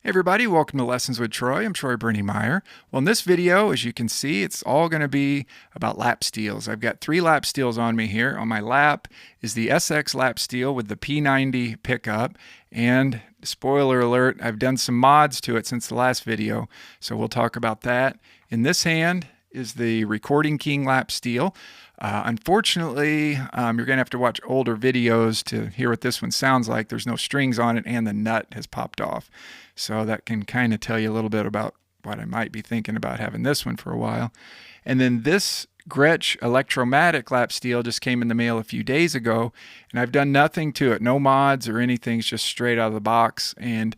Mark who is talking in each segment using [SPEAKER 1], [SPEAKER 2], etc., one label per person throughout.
[SPEAKER 1] Hey everybody, welcome to Lessons with Troy. I'm Troy Meyer. Well, in this video, as you can see, it's all going to be about lap steels. I've got 3 lap steels on me here. On my lap is the SX lap steel with the P90 pickup. And spoiler alert, I've done some mods to it since the last video, so we'll talk about that. In this hand is the Recording King lap steel. Unfortunately, you're going to have to watch older videos to hear what this one sounds like. There's no strings on it and the nut has popped off. So that can kind of tell you a little bit about what I might be thinking about having this one for a while. And then this Gretsch Electromatic lap steel just came in the mail a few days ago, and I've done nothing to it, no mods or anything, it's just straight out of the box. And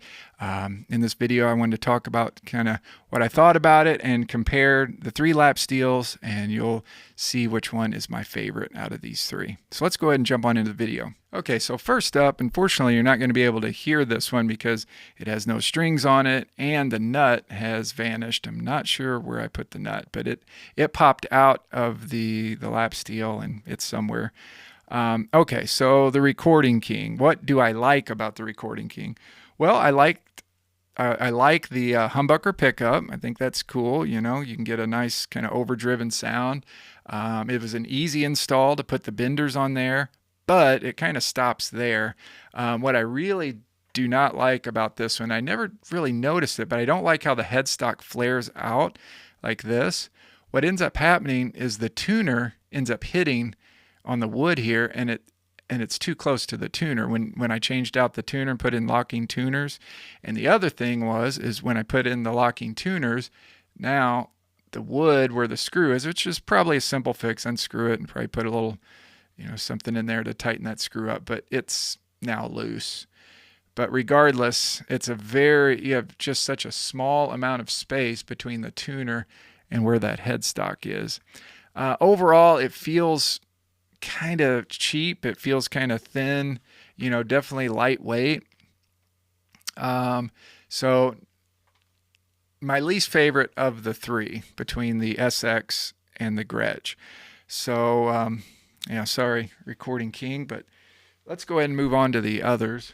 [SPEAKER 1] in this video I wanted to talk about kind of what I thought about it and compare the 3 lap steels, and you'll see which one is my favorite out of these 3. So let's go ahead and jump on into the video. Okay, so first up, unfortunately you're not going to be able to hear this one because it has no strings on it and the nut has vanished. I'm not sure where I put the nut, but it popped out of the lap steel and it's somewhere. Okay, so the Recording King. What do I like about the Recording King? Well, I like the humbucker pickup. I think that's cool. You know, you can get a nice kind of overdriven sound. It was an easy install to put the benders on there, but it kind of stops there. What I really do not like about this one, I never really noticed it, but I don't like how the headstock flares out like this. What ends up happening is the tuner ends up hitting on the wood here, and it's too close to the tuner when I changed out the tuner and put in locking tuners. And the other thing is when I put in the locking tuners, now the wood where the screw is, which is probably a simple fix, unscrew it and probably put a little, something in there to tighten that screw up, but it's now loose. But regardless, you have just such a small amount of space between the tuner and where that headstock is. Overall, it feels kind of cheap. It feels kind of thin, definitely lightweight. So my least favorite of the 3 between the SX and the Gretsch. So, sorry, Recording King, but let's go ahead and move on to the others.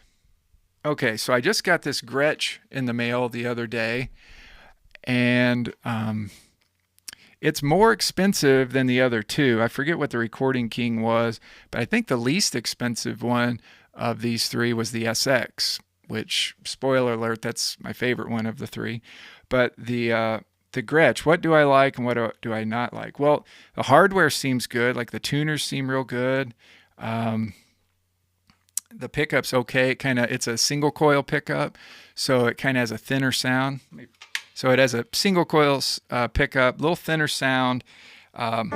[SPEAKER 1] Okay, so I just got this Gretsch in the mail the other day, and it's more expensive than the other 2. I forget what the Recording King was, but I think the least expensive one of these 3 was the SX, which, spoiler alert, that's my favorite one of the 3. But the Gretsch, what do I like and what do I not like? Well, the hardware seems good. Like the tuners seem real good. The pickup's okay. It's a single coil pickup, so it kind of has a thinner sound. So it has a single coil pickup, a little thinner sound, and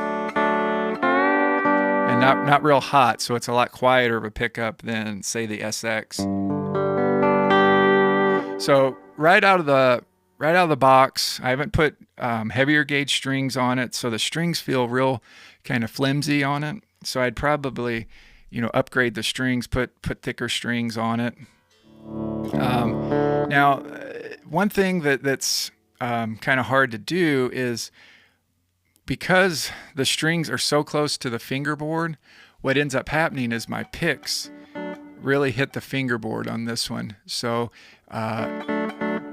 [SPEAKER 1] not real hot. So it's a lot quieter of a pickup than, say, the SX. So right out of the box, I haven't put heavier gauge strings on it, so the strings feel real kind of flimsy on it. So I'd probably, upgrade the strings, put thicker strings on it. Now, one thing that's kind of hard to do is because the strings are so close to the fingerboard, what ends up happening is my picks really hit the fingerboard on this one. So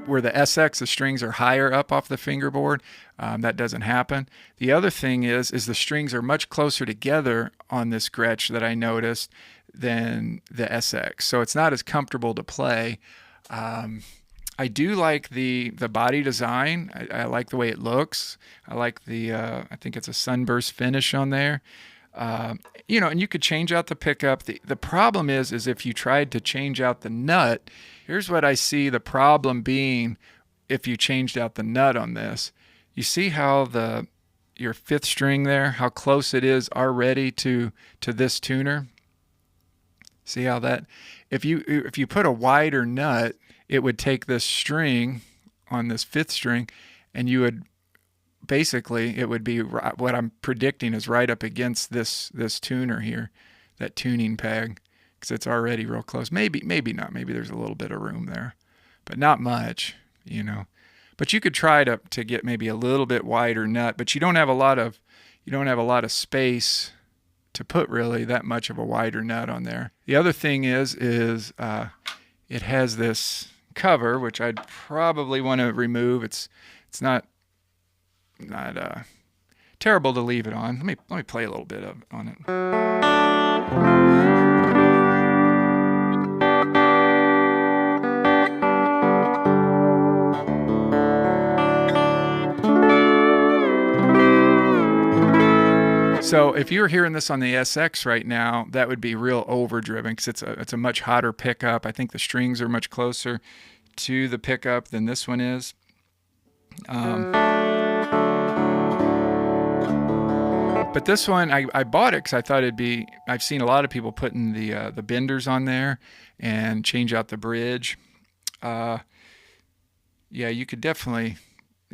[SPEAKER 1] where the SX, the strings are higher up off the fingerboard, that doesn't happen. The other thing is the strings are much closer together on this Gretsch that I noticed than the SX. So it's not as comfortable to play. I do like the body design. I like the way it looks. I like I think it's a sunburst finish on there. And you could change out the pickup. The problem is if you tried to change out the nut, here's what I see the problem being if you changed out the nut on this. You see how your 5th string there, how close it is already to this tuner? See how that, if you put a wider nut, it would take this string on this 5th string, and you would basically, it would be what I'm predicting is right up against this tuner here, that tuning peg, because it's already real close. Maybe not. Maybe there's a little bit of room there, but not much, But you could try to get maybe a little bit wider nut, but you don't have a lot of space to put really that much of a wider nut on there. The other thing is it has this cover, which I'd probably want to remove. It's not terrible to leave it on. Let me play a little bit on it. So if you were hearing this on the SX right now, that would be real overdriven because it's a much hotter pickup. I think the strings are much closer to the pickup than this one is. But this one, I bought it because I thought it'd be, I've seen a lot of people putting the benders on there and change out the bridge. Yeah, you could definitely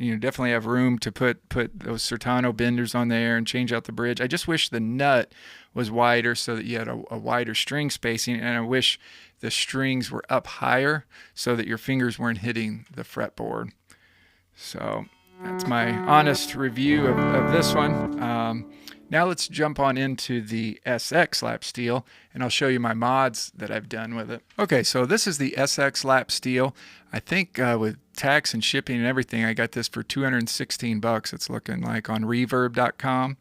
[SPEAKER 1] have room to put those Certano benders on there and change out the bridge. I just wish the nut was wider so that you had a wider string spacing, and I wish the strings were up higher so that your fingers weren't hitting the fretboard. So that's my honest review of this one. Now let's jump on into the SX lap steel, and I'll show you my mods that I've done with it. Okay, so this is the SX lap steel. I think with tax and shipping and everything, I got this for 216 bucks. It's looking like on reverb.com.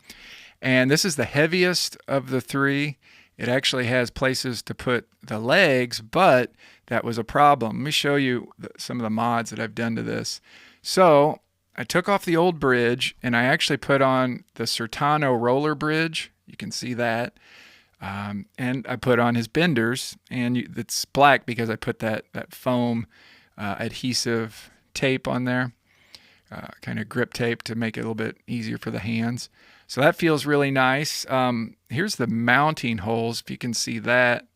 [SPEAKER 1] And this is the heaviest of the three. It actually has places to put the legs, but that was a problem. Let me show you some of the mods that I've done to this. So I took off the old bridge and I actually put on the Certano roller bridge. You can see that. And I put on his benders, and it's black because I put that foam adhesive tape on there, kind of grip tape to make it a little bit easier for the hands. So that feels really nice. Here's the mounting holes, if you can see that.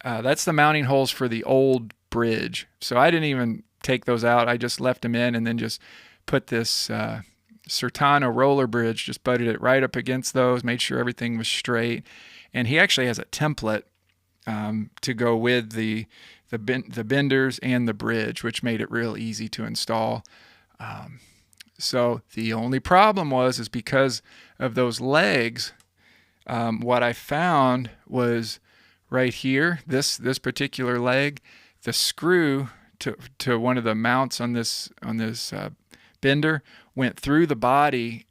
[SPEAKER 1] That's the mounting holes for the old bridge. So I didn't even take those out. I just left them in and then just put this Certano roller bridge, just butted it right up against those, made sure everything was straight. And he actually has a template to go with the benders and the bridge, which made it real easy to install. So the only problem is because of those legs, what I found was right here, this particular leg, the screw to one of the mounts on this bender went through the body,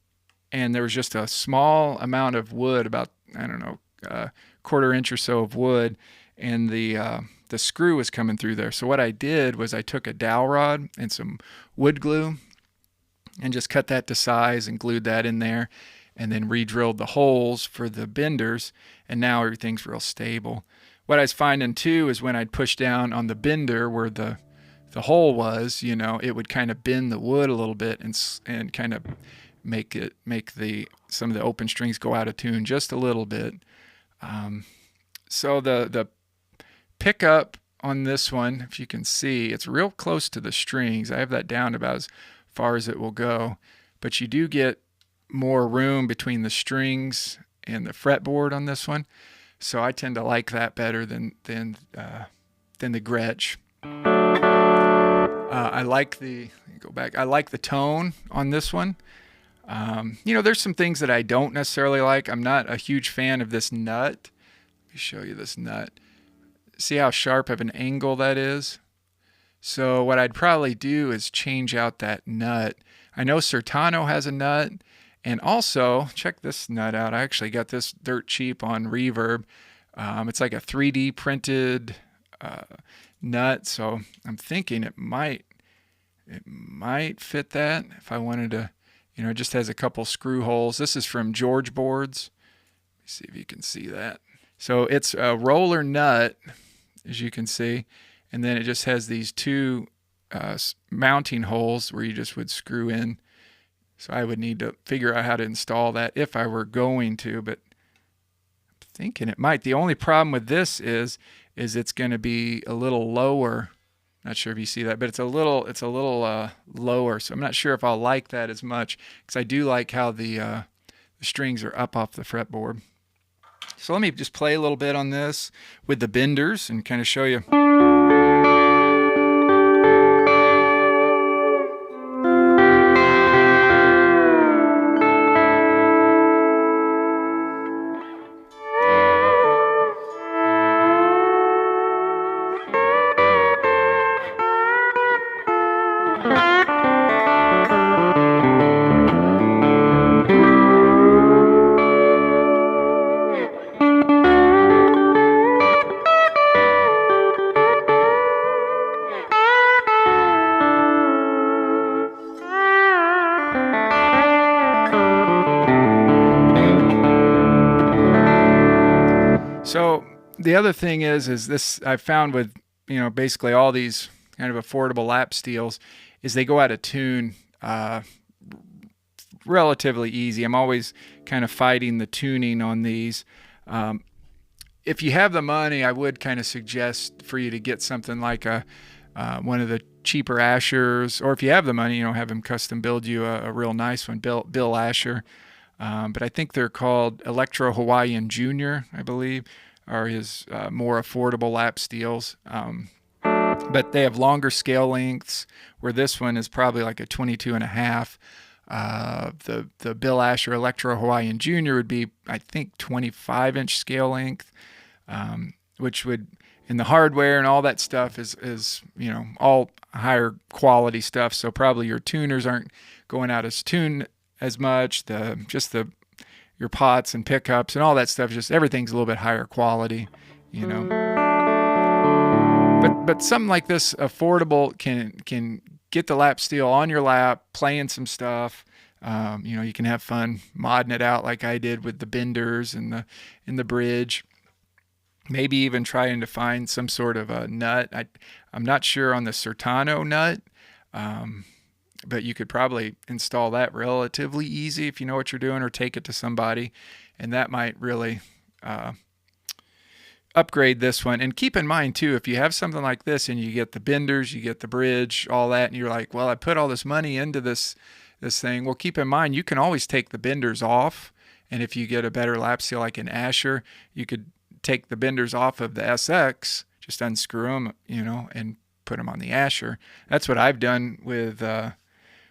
[SPEAKER 1] and there was just a small amount of wood, about, I don't know, a quarter inch or so of wood, and the screw was coming through there. So what I did was I took a dowel rod and some wood glue and just cut that to size and glued that in there, and then re-drilled the holes for the benders, and now everything's real stable. What I was finding too is when I'd push down on the bender where the hole was, it would kind of bend the wood a little bit and kind of make some of the open strings go out of tune just a little bit. So the pickup on this one, if you can see, it's real close to the strings. I have that down about as far as it will go, but you do get more room between the strings and the fretboard on this one. So I tend to like that better than the Gretsch. I like the tone on this one. There's some things that I don't necessarily like. I'm not a huge fan of this nut. Let me show you this nut. See how sharp of an angle that is? So what I'd probably do is change out that nut. I know Certano has a nut, and also check this nut out. I actually got this dirt cheap on Reverb. It's like a 3D printed nut, so I'm thinking it might fit that if I wanted to. It just has a couple screw holes. This is from George Boards. Let me see if you can see that. So it's a roller nut, as you can see, and then it just has these two mounting holes where you just would screw in. So I would need to figure out how to install that if I were going to, but I'm thinking it might. The only problem with this is it's going to be a little lower. Not sure if you see that, but it's a little lower. So I'm not sure if I'll like that as much, because I do like how the strings are up off the fretboard. So let me just play a little bit on this with the benders and kind of show you. the other thing is this I've found with, basically all these kind of affordable lap steels, is they go out of tune relatively easy. I'm always kind of fighting the tuning on these. If you have the money, I would kind of suggest for you to get something like one of the cheaper Ashers, or if you have the money, have him custom build you a real nice one, Bill Asher. But I think they're called Electro Hawaiian Junior, I believe, are his more affordable lap steels. But they have longer scale lengths, where this one is probably like a 22.5. The Bill Asher Electro Hawaiian Junior would be, I think, 25-inch scale length, which would, in the hardware and all that stuff, is all higher quality stuff. So probably your tuners aren't going out as tune as much. Your pots and pickups and all that stuff, just everything's a little bit higher quality, But something like this, affordable, can get the lap steel on your lap, playing some stuff. You can have fun modding it out like I did with the benders and the bridge. Maybe even trying to find some sort of a nut. I'm not sure on the Certano nut, but you could probably install that relatively easy if you know what you're doing, or take it to somebody, and that might really upgrade this one. And keep in mind too, if you have something like this and you get the benders, you get the bridge, all that, and you're like, well, I put all this money into this thing. Well, keep in mind, you can always take the benders off. And if you get a better lap steel like an Asher, you could take the benders off of the SX, just unscrew them, and put them on the Asher. That's what I've done with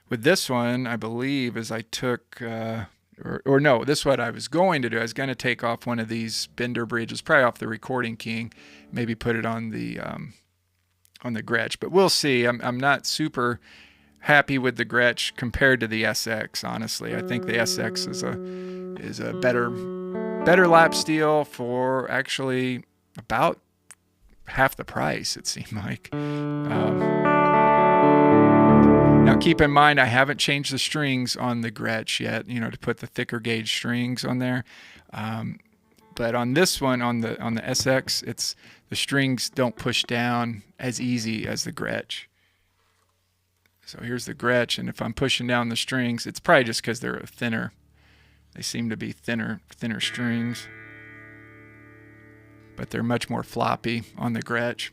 [SPEAKER 1] this one, I believe, is I took, or no, this is what I was going to do. I was going to take off one of these bender bridges, probably off the Recording King, maybe put it on the Gretsch, but we'll see. I'm not super happy with the Gretsch compared to the SX, honestly. I think the SX is a better lap steel for actually about half the price, it seemed like. Now keep in mind, I haven't changed the strings on the Gretsch yet, to put the thicker gauge strings on there. But on this one, on the SX, the strings don't push down as easy as the Gretsch. So here's the Gretsch, and if I'm pushing down the strings, it's probably just because they're thinner. They seem to be thinner strings, but they're much more floppy on the Gretsch.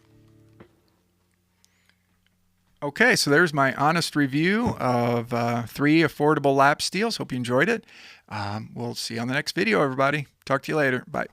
[SPEAKER 1] Okay, so there's my honest review of 3 affordable lap steels. Hope you enjoyed it. We'll see you on the next video, everybody. Talk to you later. Bye.